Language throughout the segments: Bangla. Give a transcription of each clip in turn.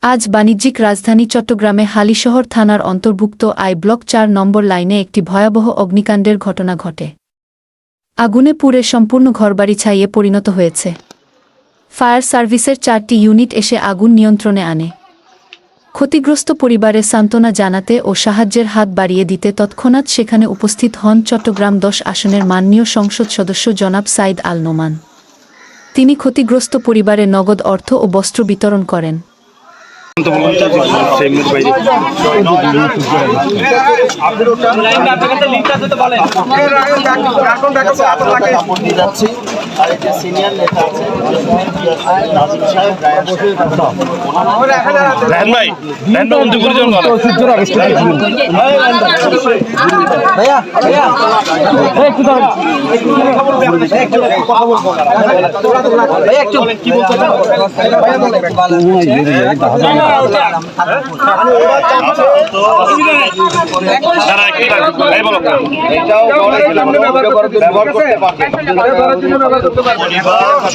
আজ বাণিজ্যিক রাজধানী চট্টগ্রামে হালিশহর থানার অন্তর্ভুক্ত আই ব্লক ৪ নম্বর লাইনে একটি ভয়াবহ অগ্নিকাণ্ডের ঘটনা ঘটে। আগুনে পুড়ে সম্পূর্ণ ঘরবাড়ি ছাইয়ে পরিণত হয়েছে। ফায়ার সার্ভিসের ৪টি ইউনিট এসে আগুন নিয়ন্ত্রণে আনে। ক্ষতিগ্রস্ত পরিবারে সান্ত্বনা জানাতে ও সাহায্যের হাত বাড়িয়ে দিতে তৎক্ষণাৎ সেখানে উপস্থিত হন চট্টগ্রাম ১০ আসনের মাননীয় সংসদ সদস্য জনাব সাইদ আল নোমান। তিনি ক্ষতিগ্রস্ত পরিবারে নগদ অর্থ ও বস্ত্র বিতরণ করেন।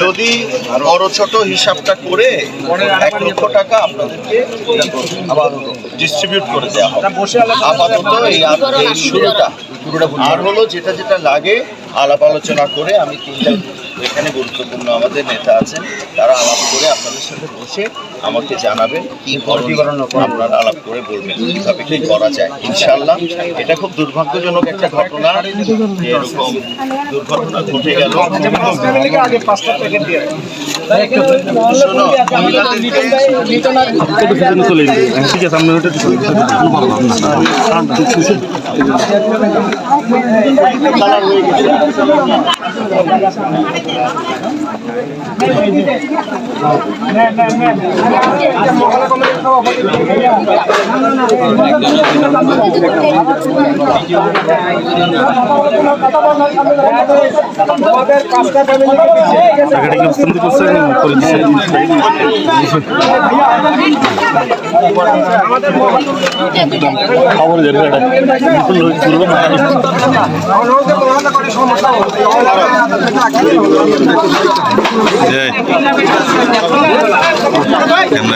যদি বড় ছোট হিসাবটা করে ১ লক্ষ টাকা আপনাদেরকে ডিস্ট্রিবিউট করে দেওয়া হবে আপাতত এই শুরুটা। আর হলো যেটা যেটা লাগে আলাপ আলোচনা করে আমি তিনটা এখানে গুরুত্বপূর্ণ আমাদের নেতা আছেন, তারা আলাপ করে আপনাদের সাথে বসে আমাকে জানাবেন কি আপনারা আলাপ করে বলবেন কীভাবে কি করা যায়। ইনশাআল্লাহ এটা খুব দুর্ভাগ্যজনক একটা ঘটনা, এরকম দুর্ঘটনা ঘটে গেল।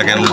কেমন